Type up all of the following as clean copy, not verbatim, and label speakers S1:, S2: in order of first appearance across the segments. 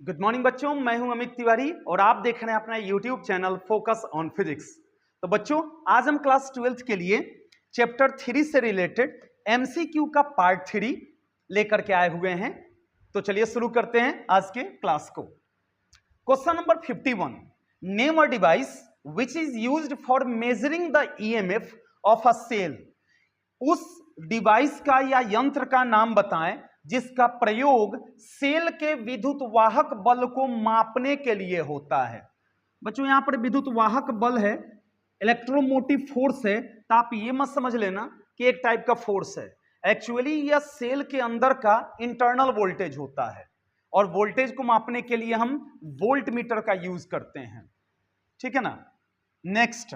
S1: Good morning बच्चों, मैं हूं अमित तिवारी और आप देख रहे हैं अपना YouTube channel focus on physics. तो बच्चों, आज हम क्लास 12th के लिए चैप्टर 3 से रिलेटेड एमसीक्यू का पार्ट 3 लेकर के आए हुए हैं। तो चलिए शुरू करते हैं आज के क्लास को। Question number 51, name a device which is used for measuring the EMF of a cell. उस डिवाइस का या यंत्र का नाम बताएं जिसका प्रयोग सेल के विद्युत वाहक बल को मापने के लिए होता है। बच्चों, यहां पर विद्युत वाहक बल है, इलेक्ट्रोमोटिव फोर्स है, तो आप ये मत समझ लेना कि एक टाइप का फोर्स है। एक्चुअली यह सेल के अंदर का इंटरनल वोल्टेज होता है और वोल्टेज को मापने के लिए हम वोल्ट मीटर का यूज करते हैं। ठीक है ना। Next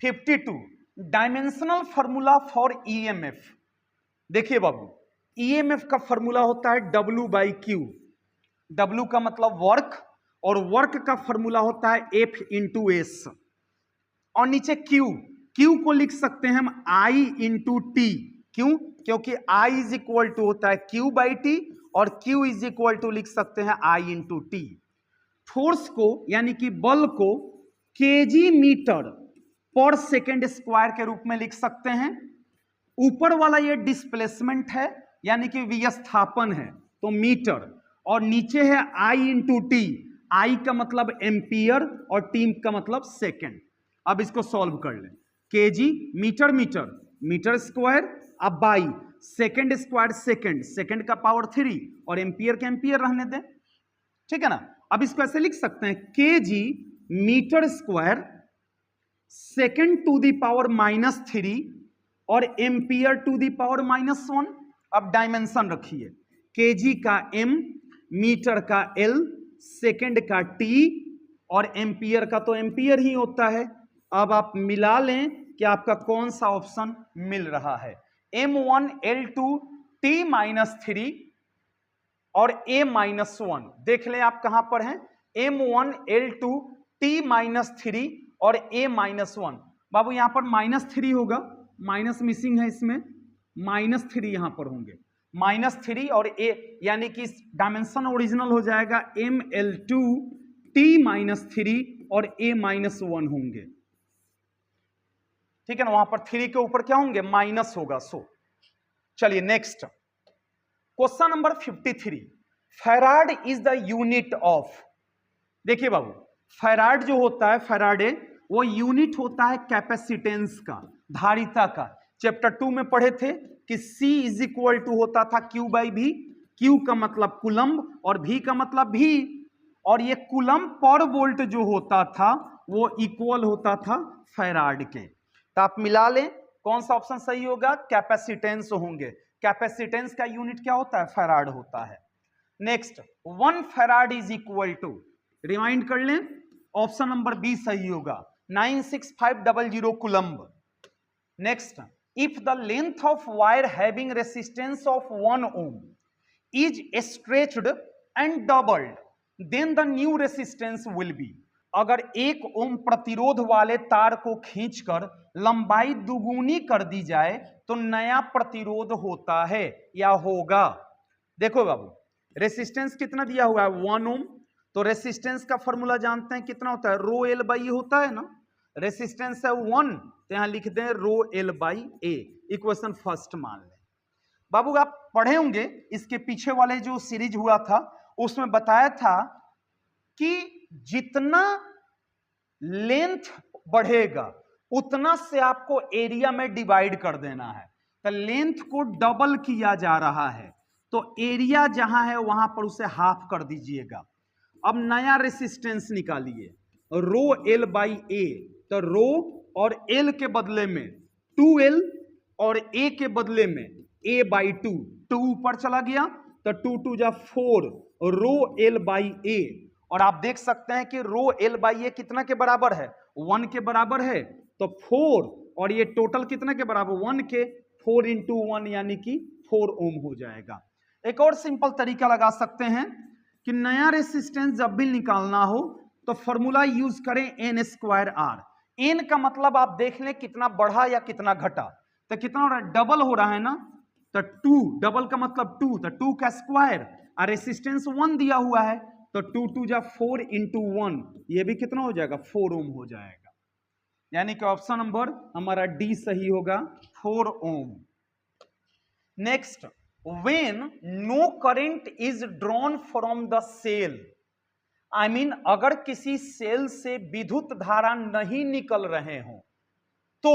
S1: 52, dimensional formula for EMF. देखिए बाबू, ईएमएफ का फॉर्मूला होता है W/Q। W का मतलब वर्क और वर्क का फॉर्मूला होता है F/S। और नीचे Q को लिख सकते हैं हम I/T। क्यों? क्योंकि I इज इक्वल टू होता है Q/T और Q इज इक्वल टू लिख सकते हैं I/T। फोर्स को यानी कि बल को kg मीटर पर सेकेंड स्क्वायर के रूप में लिख सकते हैं। ऊपर वाला ये डिस्प्लेसमेंट है यानी कि विस्थापन है तो मीटर, और नीचे है I/T। I का मतलब एम्पियर और टी का मतलब सेकेंड। अब इसको सॉल्व कर लें। KG metre metre metre square, अब by second square second, second का पावर 3 और एम्पियर के एम्पियर रहने दें। ठीक है ना। अब इसको ऐसे लिख सकते हैं KG metre square second to the power -3 और एम्पियर टू दी पावर -1। अब डायमेंशन रखिए, केजी का m, मीटर का l, सेकंड का t और एम्पियर का तो एम्पियर ही होता है। अब आप मिला लें कि आपका कौन सा ऑप्शन मिल रहा है। m1 l2 t-3 और a-1। देख लें आप कहां पर हैं। m1 l2 t-3 और a-1। बाबू यहां पर -3 होगा, माइनस मिसिंग है, इसमें -3 यहां पर होंगे, -3 और a यानी कि डायमेंशन ओरिजिनल हो जाएगा ml2 t-3 और a-1 होंगे। ठीक है ना। वहां पर 3 के ऊपर क्या होंगे, माइनस होगा। चलिए next question number 53, farad is the unit of. देखिए बाबू, फैराड जो होता है, फैराडे वो यूनिट होता है कैपेसिटेंस का, धारिता का। चैप्टर 2 में पढ़े थे कि C इज इक्वल टू होता था Q/V। Q का मतलब कुलम्ब और V का मतलब भी, और ये कुलम्ब पर वोल्ट जो होता था वो इक्वल होता था फैराड के। तो आप मिला लें कौन सा ऑप्शन सही होगा, कैपेसिटेंस होंगे। कैपेसिटेंस का यूनिट क्या होता है, फैराड होता है। Next 1 farad is equal to, remind कर लें, ऑप्शन नंबर बी सही होगा, 96500 coulomb. Next, if the length of wire having resistance of 1 ohm is stretched and doubled, then the new resistance will be। अगर 1 ओम प्रतिरोध वाले तार को खींचकर लंबाई दुगुनी कर दी जाए तो नया प्रतिरोध होता है या होगा। देखो बाबू, रेसिस्टेंस कितना दिया हुआ है, 1 ओम। तो रेसिस्टेंस का फॉर्मूला जानते हैं कितना होता है, ρL/A होता है ना। रेसिस्टेंस है 1 तो यहां लिख दें ρL/A। इक्वेशन फर्स्ट मान लें। बाबू आप पढ़े होंगे, इसके पीछे वाले जो सीरीज हुआ था उसमें बताया था कि जितना लेंथ बढ़ेगा उतना से आपको एरिया में डिवाइड कर देना है। तो लेंथ को डबल किया जा रहा है तो एरिया जहां है वहां पर उसे हाफ कर दीजिएगा। अब नया रेसिस्टेंस निकालिए, ρL/A। तो रो और L के बदले में 2L और A के बदले में A/2। 2 ऊपर चला गया तो 2 2 जा 4 ρL/A। और आप देख सकते हैं कि ρL/A कितना के बराबर है, 1 के बराबर है। तो 4 और ये टोटल कितना के बराबर, 1 के, 4 × 1 यानी कि 4 ओम हो जाएगा। एक और सिंपल तरीका लगा सकते हैं कि नया रेसिस्टेंस जब भी निकालना हो तो फॉर्मूला यूज करें n²R। n का मतलब आप देख लें कितना बढ़ा या कितना घटा। तो कितना हो रहा है, डबल हो रहा है ना। तो 2, डबल का मतलब 2, तो 2 का स्क्वायर रेसिस्टेंस 1 दिया हुआ है, तो 2 2 जा 4 इंटू 1, ये भी कितना हो जाएगा 4 ओम हो जाएगा। यानी कि ऑप्शन नंबर हमारा डी सही होगा, 4 ohm. Next, when no current is drawn from the cell, I mean अगर किसी सेल से विद्युत धारा नहीं निकल रहे हो तो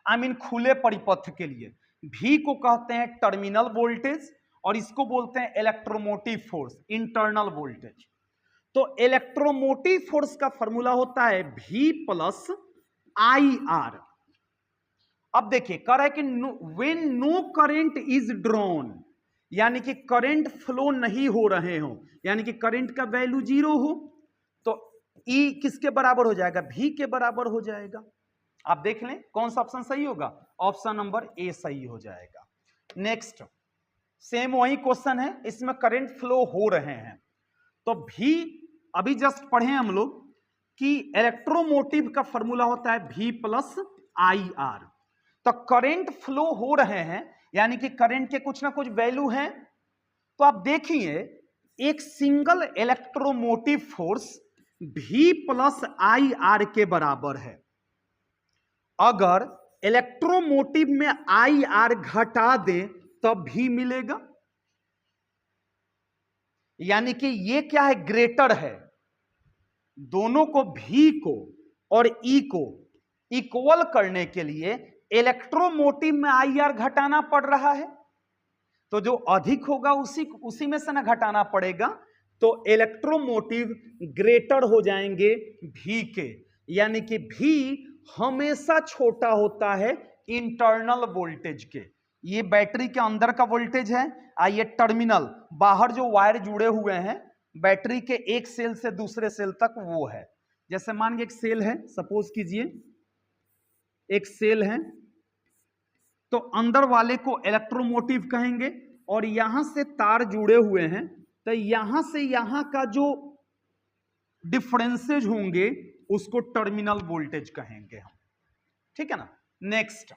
S1: आई मीन खुले परिपथ के लिए भी को कहते हैं टर्मिनल वोल्टेज और इसको बोलते हैं इलेक्ट्रोमोटिव फोर्स, इंटरनल वोल्टेज। तो इलेक्ट्रोमोटिव फोर्स का फॉर्मूला होता है V प्लस आई आर। अब देखिए कह रहा है कि when no current is drawn, यानी कि करंट फ्लो नहीं हो रहे हो, यानी कि करंट का वैल्यू 0 हो, तो E किसके बराबर हो जाएगा, V के बराबर हो जाएगा। आप देख लें कौन सा ऑप्शन सही होगा, ऑप्शन नंबर ए सही हो जाएगा। नेक्स्ट, सेम वही क्वेश्चन है, इसमें करंट फ्लो हो रहे हैं, तो भी अभी जस्ट पढ़े हम लोग कि इलेक्ट्रोमोटिव का फॉर्मूला होता है V प्लस आई आर। तो करंट फ्लो हो रहे हैं यानी कि करंट के कुछ ना कुछ वैल्यू हैं, तो आप देखिए एक single electromotive force V plus I R के बराबर है। अगर इलेक्ट्रोमोटिव में आई आर घटा दें तब भी मिलेगा, यानी कि ये क्या है, ग्रेटर है। दोनों को V को और E को इक्वल करने के लिए इलेक्ट्रोमोटिव में आई आर घटाना पड़ रहा है, तो जो अधिक होगा उसी में से ना घटाना पड़ेगा, तो इलेक्ट्रोमोटिव ग्रेटर हो जाएंगे V के, यानी कि V हमेशा छोटा होता है इंटरनल वोल्टेज के। ये बैटरी के अंदर का वोल्टेज है, ये टर्मिनल बाहर जो वायर जुड़े हुए हैं बैटरी के एक सेल से दूसरे सेल तक वो है। जैसे मान के एक सेल है, सपोज कीजिए एक सेल है, तो अंदर वाले को इलेक्ट्रोमोटिव कहेंगे और यहां से तार जुड़े हुए हैं, तो यहां से यहां का जो डिफरेंसेज होंगे उसको टर्मिनल वोल्टेज कहेंगे हम, ठीक है ना। नेक्स्ट,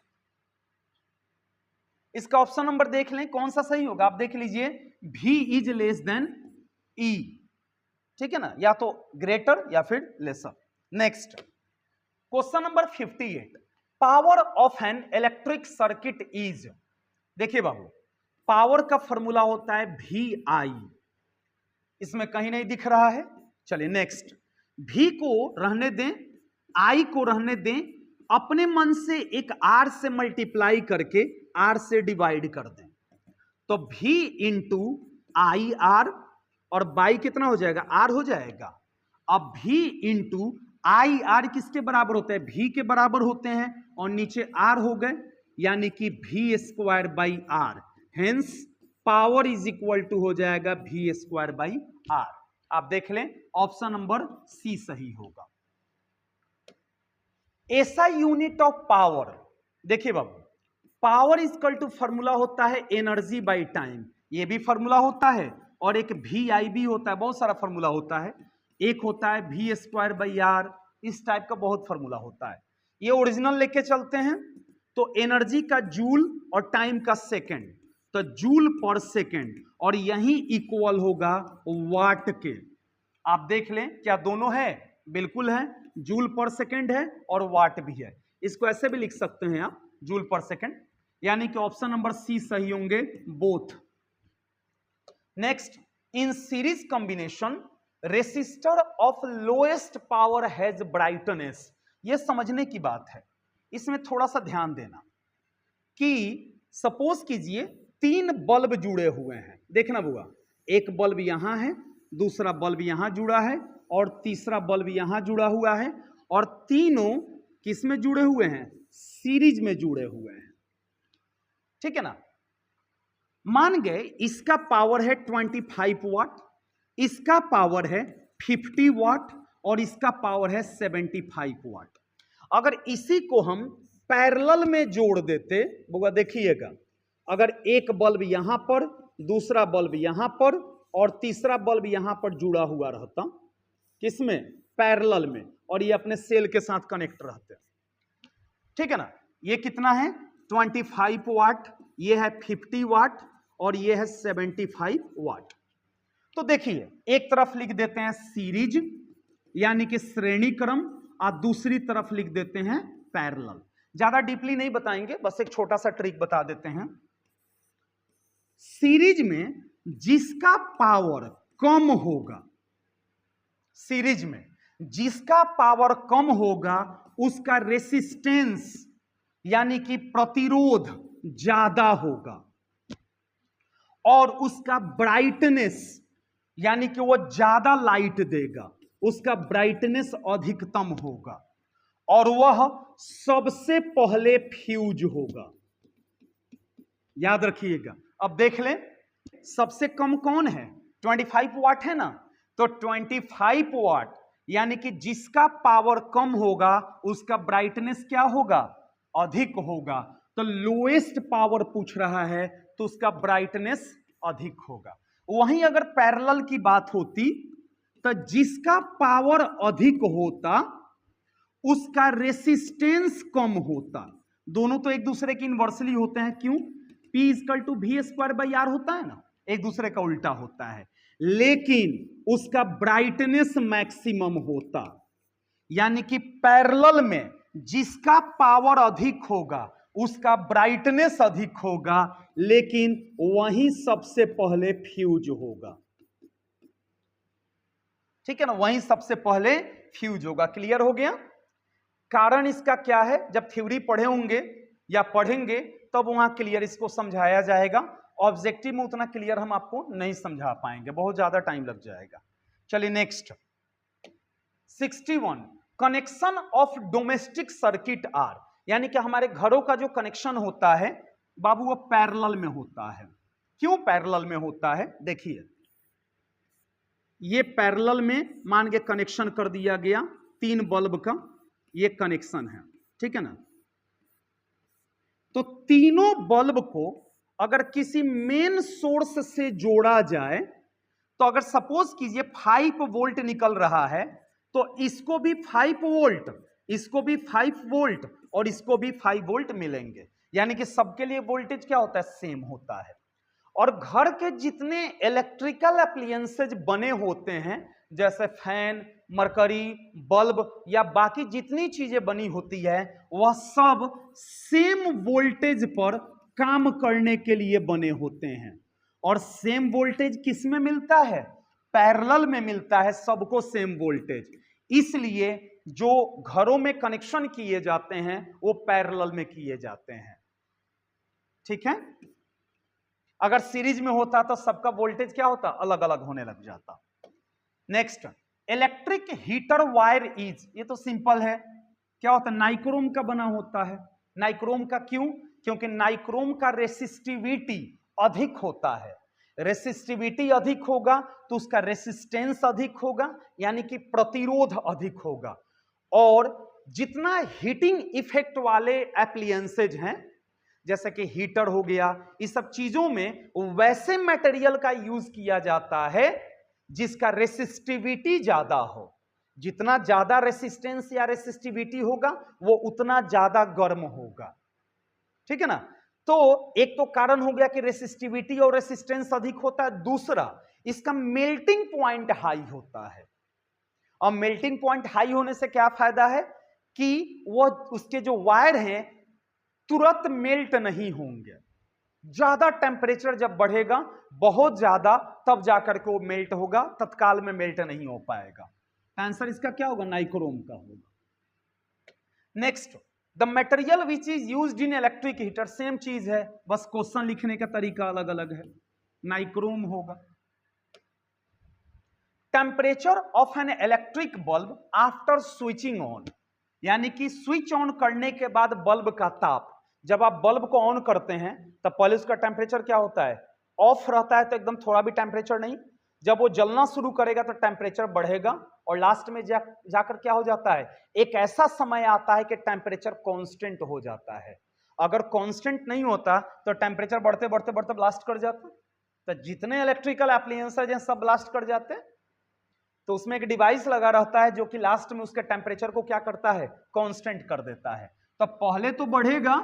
S1: इसका ऑप्शन नंबर देख लें कौन सा सही होगा, आप देख लीजिए V is less than E, ठीक है ना, या तो ग्रेटर या फिर lesser. Next, question number 58, power of an electric circuit is, देखिए बाबू पावर का फॉर्मूला होता है VI, इसमें कहीं नहीं दिख रहा है। चलिए नेक्स्ट, V को रहने दें, I को रहने दें, अपने मन से एक R से मल्टीप्लाई करके R से डिवाइड कर दें, तो V इंटू आई आर और बाई कितना हो जाएगा, R हो जाएगा। अब V इंटू आई आर किसके बराबर होते हैं, V के बराबर होते हैं, और नीचे R हो गए, यानी कि V square by R, hence power is equal to हो जाएगा V स्क्वायर बाई R। आप देख लें ऑप्शन नंबर सी सही होगा। ऐसा यूनिट ऑफ पावर, देखिए बाबू पावर इक्वल टू फॉर्मूला होता है एनर्जी बाई टाइम, ये भी फॉर्मूला होता है, और एक VI भी होता है, बहुत सारा फॉर्मूला होता है, एक होता है V स्क्वायर बाई R, इस टाइप का बहुत फॉर्मूला होता है। ये ओरिजिनल लेके चलते हैं, तो एनर्जी का जूल और टाइम का सेकंड, तो जूल पर सेकंड, और यही इक्वल होगा वाट के। आप देख लें क्या दोनों है, बिल्कुल है, जूल पर सेकंड है और वाट भी है। इसको ऐसे भी लिख सकते हैं आप, जूल पर सेकंड, यानी कि ऑप्शन नंबर सी सही होंगे both. Next, in series combination resistor of lowest power has brightness, यह समझने की बात है, इसमें थोड़ा सा ध्यान देना कि सपोज कीजिए 3 बल्ब जुड़े हुए हैं, देखना बुआ, एक बल्ब यहां है, दूसरा बल्ब यहां जुड़ा है और तीसरा बल्ब यहां जुड़ा हुआ है, और तीनों किसमें जुड़े हुए हैं, सीरीज में जुड़े हुए हैं, ठीक है ना। मान गए इसका पावर है 25 वाट, इसका पावर है 50 वाट और इसका पावर है 75 वाट। अगर इसी को हम पैरेलल में जोड़ देते, बुआ देखिएगा, अगर एक बल्ब यहां पर, दूसरा बल्ब यहां पर और तीसरा बल्ब यहां पर जुड़ा हुआ रहता, किसमें, पैरेलल में, और ये अपने सेल के साथ कनेक्ट रहते, ठीक है ना। ये कितना है 25 वाट, ये है 50 वाट और ये है 75 वाट। तो देखिए एक तरफ लिख देते हैं सीरीज यानी कि श्रेणी क्रम और दूसरी तरफ लिख देते हैं पैरेलल। ज्यादा डीपली नहीं बताएंगे, बस एक छोटा सा ट्रिक बता देते हैं। सीरीज में जिसका पावर कम होगा, सीरीज में जिसका पावर कम होगा उसका रेसिस्टेंस यानी कि प्रतिरोध ज्यादा होगा और उसका ब्राइटनेस यानी कि वो ज्यादा लाइट देगा, उसका ब्राइटनेस अधिकतम होगा और वह सबसे पहले फ्यूज होगा। याद रखिएगा। अब देख लें सबसे कम कौन है, 25 वाट है ना, तो 25 वाट यानी कि जिसका पावर कम होगा उसका ब्राइटनेस क्या होगा, अधिक होगा। तो लोएस्ट पावर पूछ रहा है तो उसका ब्राइटनेस अधिक होगा। वहीं अगर पैरेलल की बात होती तो जिसका पावर अधिक होता उसका रेसिस्टेंस कम होता। दोनों तो एक दूसरे के इनवर्सली होते हैं, क्यों, P = V² होता है ना, एक दूसरे का उल्टा होता है, लेकिन उसका ब्राइटनेस मैक्सिमम होता। यानी कि पैरेलल में जिसका पावर अधिक होगा उसका ब्राइटनेस अधिक होगा, लेकिन वही सबसे पहले फ्यूज होगा। ठीक है ना, वही सबसे पहले फ्यूज होगा। क्लियर हो गया। कारण इसका क्या है, जब थ्योरी पढ़े होंगे या पढ़ेंगे तब वहां क्लियर इसको समझाया जाएगा। ऑब्जेक्टिव में उतना क्लियर हम आपको नहीं समझा पाएंगे, बहुत ज्यादा टाइम लग जाएगा। चलिए next 61, connection of domestic circuit are, यानी कि हमारे घरों का जो कनेक्शन होता है बाबू वो पैरेलल में होता है। क्यों पैरेलल में होता है, देखिए ये पैरेलल में मान के कनेक्शन कर दिया गया, 3 बल्ब का ये कनेक्शन है, ठीक है ना। तो तीनों बल्ब को अगर किसी मेन सोर्स से जोड़ा जाए तो अगर सपोज कीजिए 5 वोल्ट निकल रहा है तो इसको भी 5 वोल्ट, इसको भी 5 वोल्ट और इसको भी 5 वोल्ट मिलेंगे। यानी कि सबके लिए वोल्टेज क्या होता है, सेम होता है। और घर के जितने इलेक्ट्रिकल एप्लियंसेज बने होते हैं जैसे फैन, मरकरी, बल्ब या बाकी जितनी चीजें बनी होती है वह सब सेम वोल्टेज पर काम करने के लिए बने होते हैं। और सेम वोल्टेज किस में मिलता है, पैरेलल में मिलता है सबको सेम वोल्टेज। इसलिए जो घरों में कनेक्शन किए जाते हैं वो पैरेलल में किए जाते हैं। ठीक है, अगर सीरीज में होता तो सबका वोल्टेज क्या होता, अलग अलग होने लग जाता। Next, electric heater wire is, ये तो सिंपल है, क्या होता है, नाइक्रोम का बना होता है। नाइक्रोम का क्यों, क्योंकि नाइक्रोम का रेसिस्टिविटी अधिक होता है। रेसिस्टिविटी अधिक होगा तो उसका रेसिस्टेंस अधिक होगा, यानी कि प्रतिरोध अधिक होगा। और जितना हीटिंग इफेक्ट वाले एप्लियंसेज हैं जैसे कि हीटर हो गया, इस सब चीजों में वैसे मटेरियल का यूज किया जाता है जिसका रेसिस्टिविटी ज्यादा हो। जितना ज्यादा रेसिस्टेंस या रेसिस्टिविटी होगा वो उतना ज्यादा गर्म होगा। ठीक है ना। तो एक तो कारण हो गया कि रेसिस्टिविटी और रेसिस्टेंस अधिक होता है, दूसरा इसका मेल्टिंग पॉइंट हाई होता है। और मेल्टिंग पॉइंट हाई होने से क्या फायदा है कि वो उसके जो वायर हैं तुरंत मेल्ट नहीं होंगे। ज्यादा टेम्परेचर जब बढ़ेगा बहुत ज्यादा तब जाकर के वो मेल्ट होगा, तत्काल में मेल्ट नहीं हो पाएगा। आंसर इसका क्या होगा, नाइक्रोम का होगा। Next, the material which is used in electric heater, same चीज है, बस क्वेश्चन लिखने का तरीका अलग अलग है। नाइक्रोम होगा। Temperature of an electric bulb after switching on, यानी कि स्विच ऑन करने के बाद बल्ब का ताप, जब आप बल्ब को ऑन करते हैं तब पहले उसका टेम्परेचर क्या होता है, ऑफ रहता है, तो एकदम थोड़ा भी टेम्परेचर नहीं। जब वो जलना शुरू करेगा तो टेम्परेचर बढ़ेगा और लास्ट में जाकर क्या हो जाता है, एक ऐसा समय आता है कि टेम्परेचर कांस्टेंट हो जाता है। अगर कांस्टेंट नहीं होता तो टेम्परेचर बढ़ते बढ़ते बढ़ते ब्लास्ट कर जाता। तो जितने इलेक्ट्रिकल एप्लायंसेज हैं सब ब्लास्ट कर जाते हैं। तो उसमें एक डिवाइस लगा रहता है जो कि लास्ट में उसके टेम्परेचर को क्या करता है, कांस्टेंट कर देता है। तो पहले तो बढ़ेगा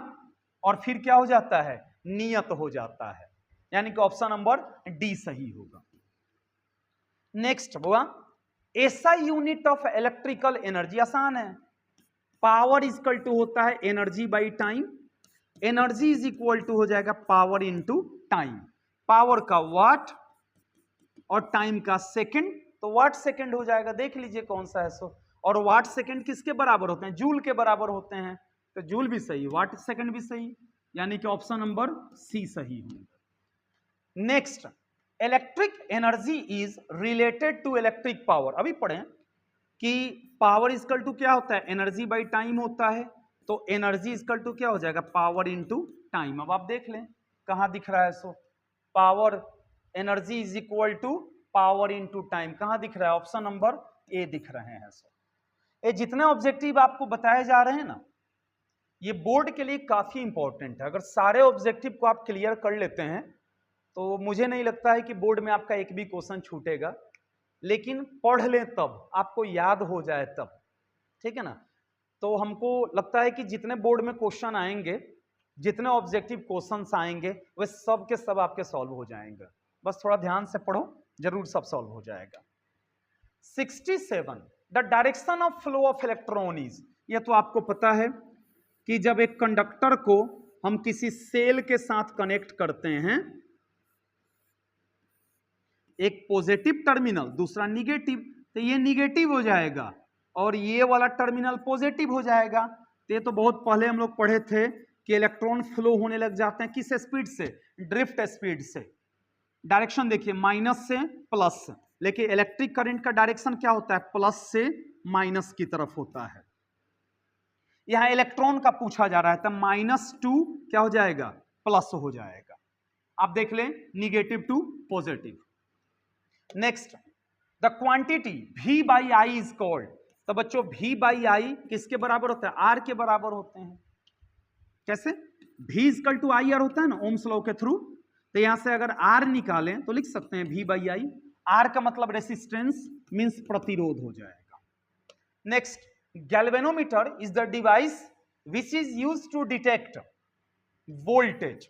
S1: और फिर क्या हो जाता है, नियत हो जाता है। यानी कि ऑप्शन नंबर डी सही होगा। नेक्स्ट हुआ SI unit of electrical energy, आसान है, पावर इक्वल टू होता है energy by time, energy is equal to हो जाएगा पावर इनटू टाइम, पावर का वाट और टाइम का सेकंड, तो वाट सेकंड हो जाएगा, देख लीजिए कौन सा है सो, और वाट सेकंड किसके बराबर होते हैं, जूल के बराबर होते हैं, तो जूल भी सही, वाट सेकंड भी सही, यानी कि ऑप्शन नंबर सी सही होगा। Next, electric energy is related to electric power, अभी पढ़ें कि पावर इक्वल टू क्या होता है, एनर्जी बाई टाइम होता है, तो एनर्जी इक्वल टू क्या हो जाएगा, पावर इनटू टाइम। अब आप देख लें कहां दिख रहा है so, power energy is equal to power into time, कहां दिख रहा है, ऑप्शन नंबर ए दिख रहे हैं सो। ये जितने ऑब्जेक्टिव आपको बताए जा रहे हैं ना, ये बोर्ड के लिए काफी इंपॉर्टेंट है, अगर सारे ऑब्जेक्टिव को आप क्लियर कर लेते हैं तो मुझे नहीं लगता है कि बोर्ड में आपका एक भी क्वेश्चन छूटेगा, लेकिन पढ़ लें तब, आपको याद हो जाए तब, ठीक है ना। तो हमको लगता है कि जितने बोर्ड में क्वेश्चन आएंगे, जितने ऑब्जेक्टिव क्वेश्चंस आएंगे, वे सब के सब आपके सॉल्व हो जाएंगे, बस थोड़ा ध्यान से पढ़ो, जरूर सब सॉल्व हो जाएगा। 67 the direction of flow of electron is, ये तो आपको पता है कि जब एक कंडक्टर को हम किसी सेल के साथ कनेक्ट करते हैं, एक पॉजिटिव टर्मिनल दूसरा निगेटिव, तो ये निगेटिव हो जाएगा और ये वाला टर्मिनल पॉजिटिव हो जाएगा। तो ये तो बहुत पहले हम लोग पढ़े थे कि इलेक्ट्रॉन फ्लो होने लग जाते हैं किस स्पीड से, ड्रिफ्ट स्पीड से। डायरेक्शन देखिए माइनस से प्लस, लेकिन इलेक्ट्रिक करंट का डायरेक्शन क्या होता है, प्लस से माइनस की तरफ होता है। यहां इलेक्ट्रॉन का पूछा जा रहा है, तो -2 क्या हो जाएगा, प्लस हो जाएगा। आप देख लें negative to positive. Next, the quantity V by I is called, तो बच्चों V बाई आई किसके बराबर होता है, R के बराबर होते हैं। कैसे, V equal to I R होता है ना ओम्स लॉ के थ्रू, तो यहां से अगर R निकालें तो लिख सकते हैं V बाई आई, R का मतलब रेसिस्टेंस मींस प्रतिरोध हो जाएगा। Next, galvanometer is the device which is used to detect voltage,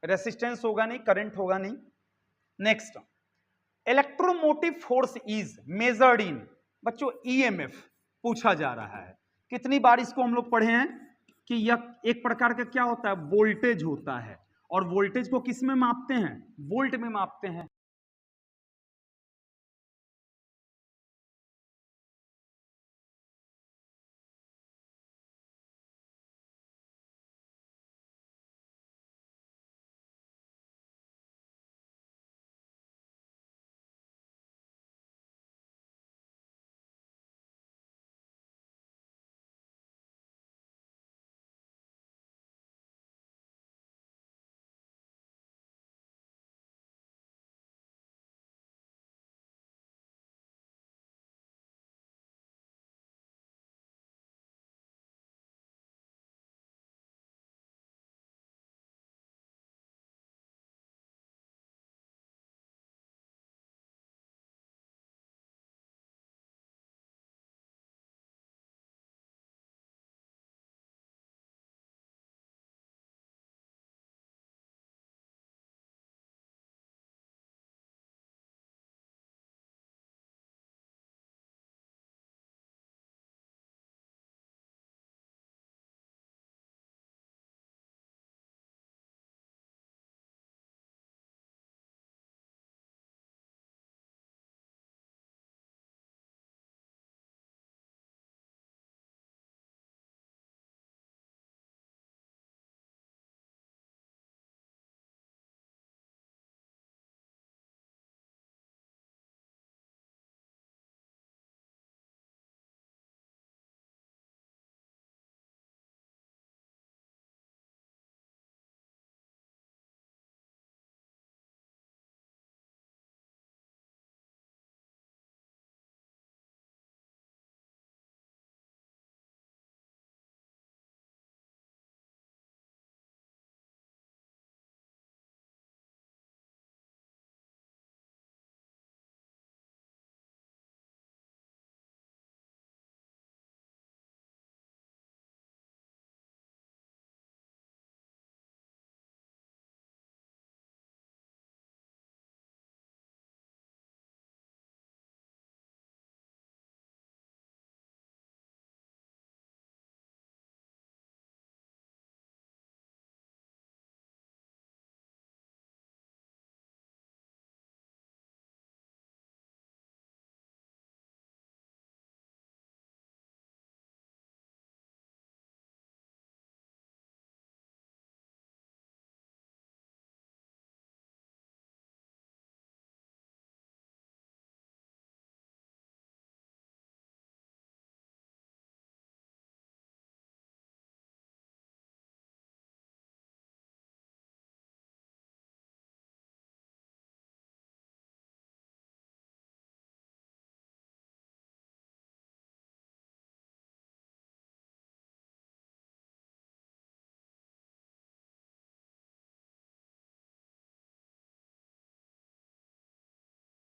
S1: resistance होगा नहीं, करंट होगा नहीं। Next, electromotive force is measured in, बच्चों EMF पूछा जा रहा है, कितनी बार इसको हम लोग पढ़े हैं कि यह एक प्रकार का क्या होता है, वोल्टेज होता है, और वोल्टेज को किस में मापते हैं, वोल्ट में मापते हैं।